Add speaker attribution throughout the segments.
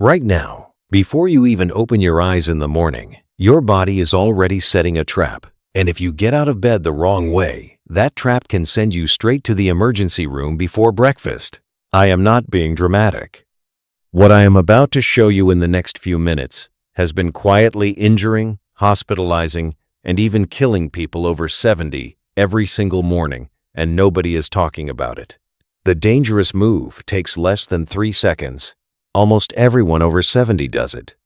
Speaker 1: Right now, before you even open your eyes in the morning, your body is already setting a trap. And if you get out of bed the wrong way, that trap can send you straight to the emergency room before breakfast. I am not being dramatic. What I am about to show you in the next few minutes has been quietly injuring, hospitalizing, and even killing people over 70 every single morning, and nobody is talking about it. The dangerous move takes less than 3 seconds. Almost everyone over 70 does it.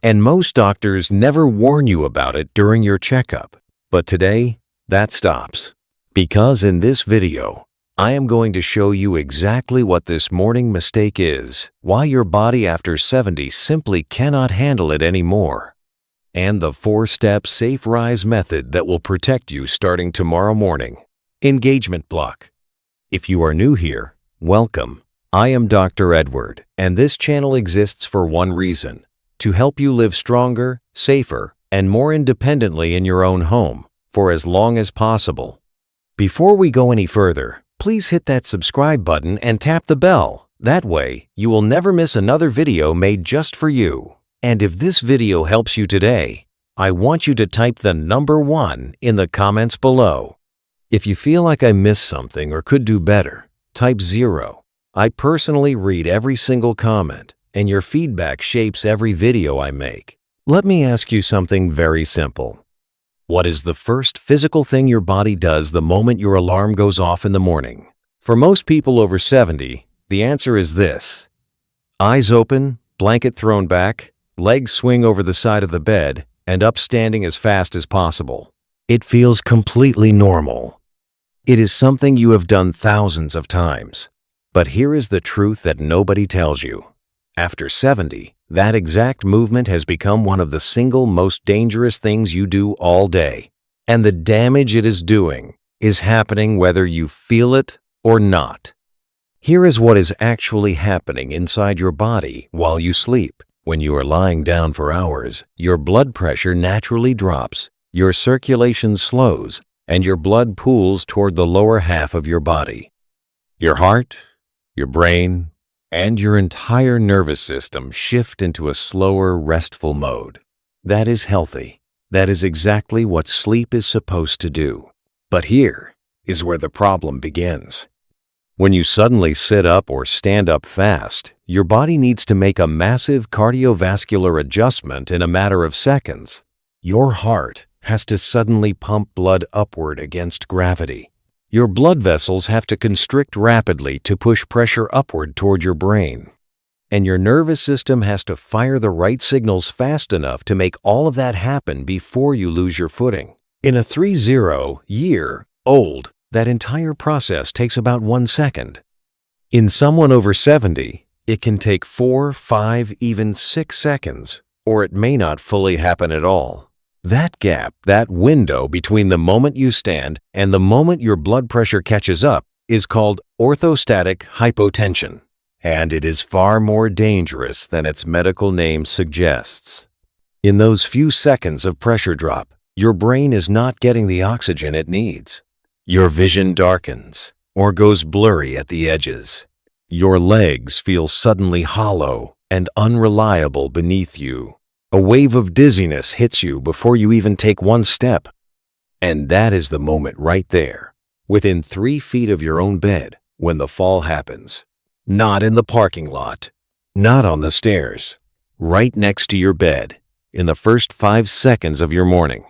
Speaker 1: And most doctors never warn you about it during your checkup. But today, that stops. Because in this video, I am going to show you exactly what this morning mistake is, why your body after 70 simply cannot handle it anymore, and the 4-step safe rise method that will protect you starting tomorrow morning. Engagement block. If you are new here, welcome. I am Dr. Edward, and this channel exists for one reason: to help you live stronger, safer, and more independently in your own home for as long as possible. Before we go any further, please hit that subscribe button and tap the bell. That way, you will never miss another video made just for you. And if this video helps you today, I want you to type the number 1 in the comments below. If you feel like I missed something or could do better, type 0. I personally read every single comment, and your feedback shapes every video I make. Let me ask you something very simple. What is the first physical thing your body does the moment your alarm goes off in the morning? For most people over 70, the answer is this: eyes open, blanket thrown back, legs swing over the side of the bed, and up standing as fast as possible. It feels completely normal. It is something you have done thousands of times. But here is the truth that nobody tells you. After 70, that exact movement has become one of the single most dangerous things you do all day. And the damage it is doing is happening whether you feel it or not. Here is what is actually happening inside your body while you sleep. When you are lying down for hours, your blood pressure naturally drops, your circulation slows, and your blood pools toward the lower half of your body. Your heart, your brain, and your entire nervous system shift into a slower, restful mode. That is healthy. That is exactly what sleep is supposed to do. But here is where the problem begins. When you suddenly sit up or stand up fast, your body needs to make a massive cardiovascular adjustment in a matter of seconds. Your heart has to suddenly pump blood upward against gravity. Your blood vessels have to constrict rapidly to push pressure upward toward your brain. And your nervous system has to fire the right signals fast enough to make all of that happen before you lose your footing. In a 30-year-old, that entire process takes about 1 second. In someone over 70, it can take 4, 5, even 6 seconds, or it may not fully happen at all. That gap, that window between the moment you stand and the moment your blood pressure catches up, is called orthostatic hypotension, and it is far more dangerous than its medical name suggests. In those few seconds of pressure drop, your brain is not getting the oxygen it needs. Your vision darkens or goes blurry at the edges. Your legs feel suddenly hollow and unreliable beneath you. A wave of dizziness hits you before you even take 1 step. And that is the moment right there, within 3 feet of your own bed, when the fall happens. Not in the parking lot, not on the stairs, right next to your bed, in the first 5 seconds of your morning.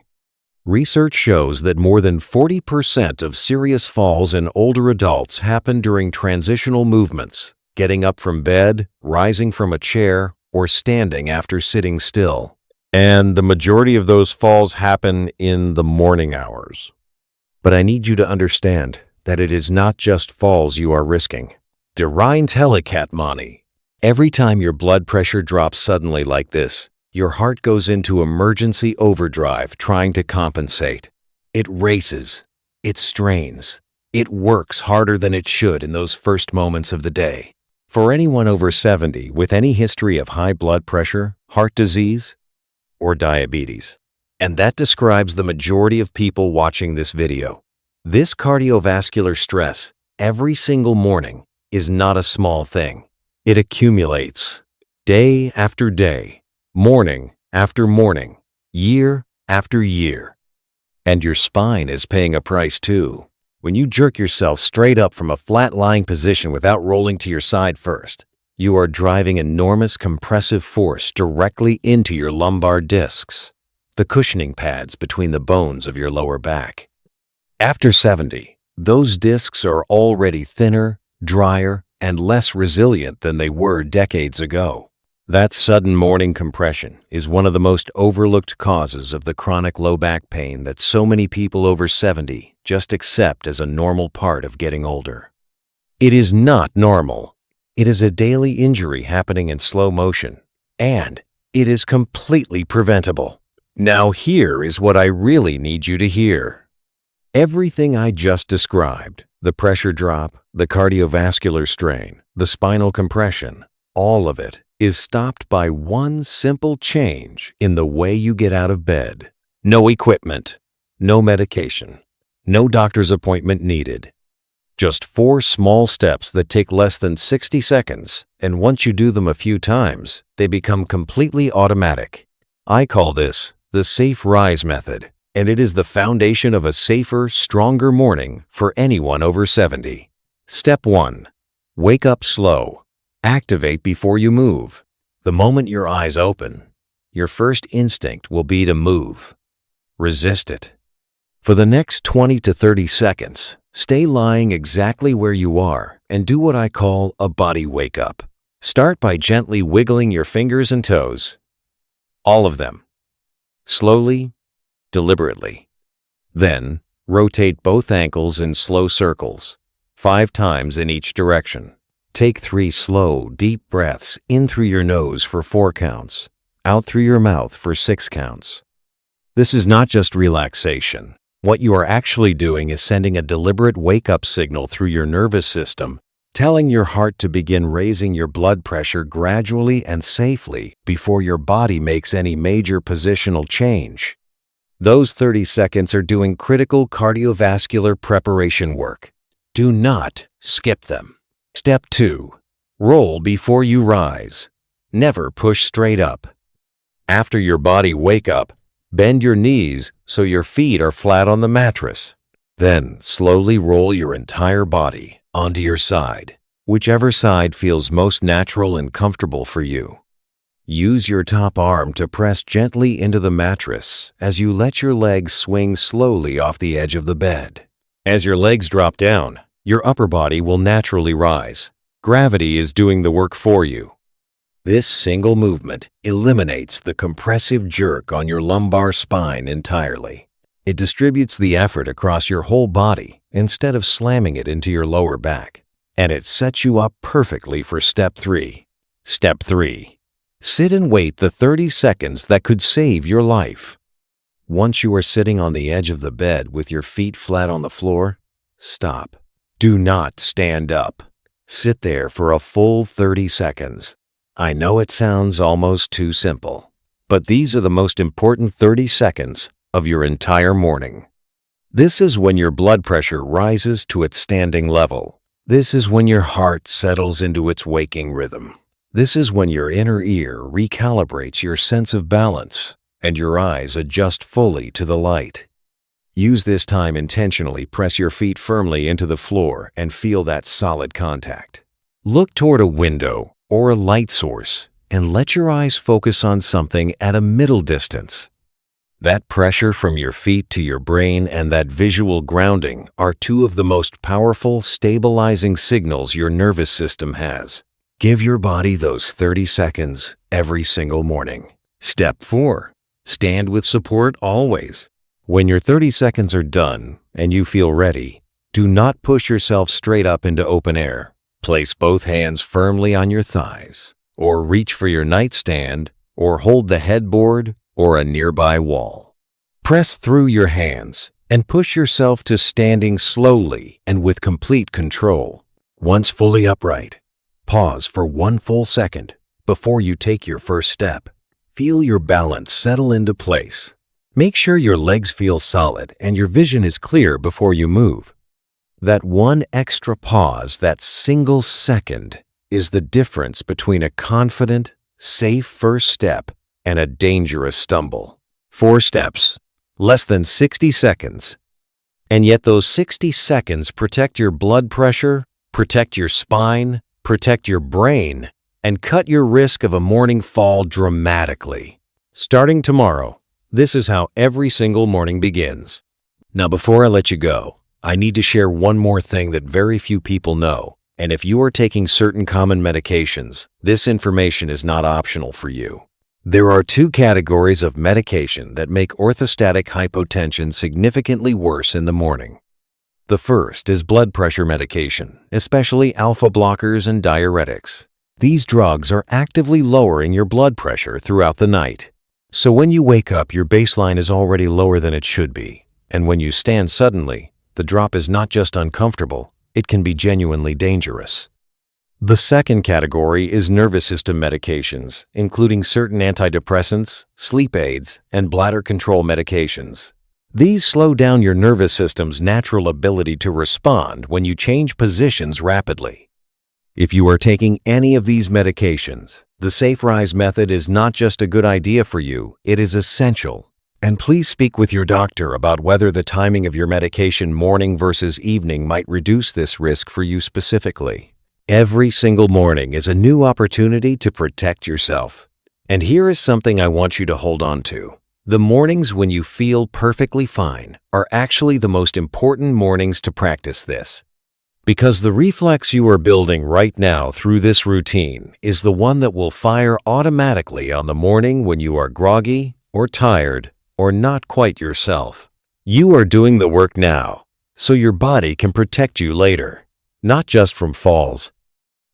Speaker 1: Research shows that more than 40% of serious falls in older adults happen during transitional movements, getting up from bed, rising from a chair, or standing after sitting still. And the majority of those falls happen in the morning hours. But I need you to understand that it is not just falls you are risking. Derintelekatmani. Every time your blood pressure drops suddenly like this, your heart goes into emergency overdrive trying to compensate. It races. It strains. It works harder than it should in those first moments of the day. For anyone over 70 with any history of high blood pressure, heart disease, or diabetes, and that describes the majority of people watching this video, this cardiovascular stress every single morning is not a small thing. It accumulates. day after day, morning after morning, year after year. And your spine is paying a price too. When you jerk yourself straight up from a flat lying position without rolling to your side first, you are driving enormous compressive force directly into your lumbar discs, the cushioning pads between the bones of your lower back. After 70, those discs are already thinner, drier, and less resilient than they were decades ago. That sudden morning compression is one of the most overlooked causes of the chronic low back pain that so many people over 70 just accept as a normal part of getting older. It is not normal. It is a daily injury happening in slow motion, and it is completely preventable. Now here is what I really need you to hear. Everything I just described, the pressure drop, the cardiovascular strain, the spinal compression, all of it is stopped by one simple change in the way you get out of bed. No equipment, no medication, no doctor's appointment needed. Just 4 small steps that take less than 60 seconds, and once you do them a few times, they become completely automatic. I call this the Safe Rise method, and it is the foundation of a safer, stronger morning for anyone over 70. Step 1. Wake up slow. Activate before you move. The moment your eyes open, your first instinct will be to move. Resist it. For the next 20 to 30 seconds, stay lying exactly where you are and do what I call a body wake-up. Start by gently wiggling your fingers and toes. All of them. Slowly, deliberately. Then, rotate both ankles in slow circles, 5 times in each direction. Take 3 slow, deep breaths in through your nose for 4 counts, out through your mouth for 6 counts. This is not just relaxation. What you are actually doing is sending a deliberate wake-up signal through your nervous system, telling your heart to begin raising your blood pressure gradually and safely before your body makes any major positional change. Those 30 seconds are doing critical cardiovascular preparation work. Do not skip them. Step 2. Roll before you rise. Never push straight up. After your body wake-up, bend your knees so your feet are flat on the mattress. Then slowly roll your entire body onto your side, whichever side feels most natural and comfortable for you. Use your top arm to press gently into the mattress as you let your legs swing slowly off the edge of the bed. As your legs drop down, your upper body will naturally rise. Gravity is doing the work for you. This single movement eliminates the compressive jerk on your lumbar spine entirely. It distributes the effort across your whole body instead of slamming it into your lower back. And it sets you up perfectly for Step 3. Step 3. Sit and wait the 30 seconds that could save your life. Once you are sitting on the edge of the bed with your feet flat on the floor, stop. Do not stand up. Sit there for a full 30 seconds. I know it sounds almost too simple, but these are the most important 30 seconds of your entire morning. This is when your blood pressure rises to its standing level. This is when your heart settles into its waking rhythm. This is when your inner ear recalibrates your sense of balance and your eyes adjust fully to the light. Use this time intentionally. Press your feet firmly into the floor and feel that solid contact. Look toward a window or a light source and let your eyes focus on something at a middle distance. That pressure from your feet to your brain and that visual grounding are 2 of the most powerful stabilizing signals your nervous system has. Give your body those 30 seconds every single morning. Step 4. Stand with support always. When your 30 seconds are done and you feel ready, do not push yourself straight up into open air. Place both hands firmly on your thighs, or reach for your nightstand, or hold the headboard or a nearby wall. Press through your hands and push yourself to standing slowly and with complete control. Once fully upright, pause for 1 full second before you take your first step. Feel your balance settle into place. Make sure your legs feel solid and your vision is clear before you move. That 1 extra pause, that single second, is the difference between a confident safe first step, and a dangerous stumble. 4 steps, less than 60 seconds. And yet those 60 seconds protect your blood pressure, protect your spine, protect your brain, and cut your risk of a morning fall dramatically. Starting tomorrow, this is how every single morning begins. Now, before I let you go, I need to share one more thing that very few people know. And if you are taking certain common medications, this information is not optional for you. There are 2 categories of medication that make orthostatic hypotension significantly worse in the morning. The first is blood pressure medication, especially alpha blockers and diuretics. These drugs are actively lowering your blood pressure throughout the night. So when you wake up, your baseline is already lower than it should be. And when you stand suddenly, the drop is not just uncomfortable, it can be genuinely dangerous. The second category is nervous system medications, including certain antidepressants, sleep aids, and bladder control medications. These slow down your nervous system's natural ability to respond when you change positions rapidly. If you are taking any of these medications, the Safe Rise method is not just a good idea for you, it is essential. And please speak with your doctor about whether the timing of your medication morning versus evening might reduce this risk for you specifically. Every single morning is a new opportunity to protect yourself. And here is something I want you to hold on to. The mornings when you feel perfectly fine are actually the most important mornings to practice this. Because the reflex you are building right now through this routine is the one that will fire automatically on the morning when you are groggy or tired or not quite yourself. You are doing the work now, so your body can protect you later, not just from falls,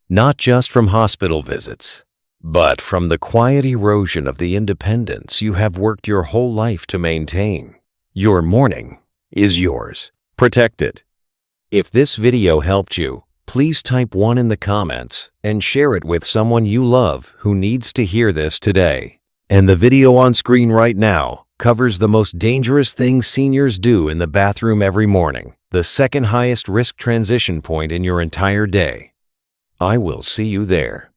Speaker 1: not just from hospital visits, but from the quiet erosion of the independence you have worked your whole life to maintain. Your morning is yours. Protect it. If this video helped you, please type 1 in the comments and share it with someone you love who needs to hear this today. And the video on screen right now covers the most dangerous things seniors do in the bathroom every morning, the second highest risk transition point in your entire day. I will see you there.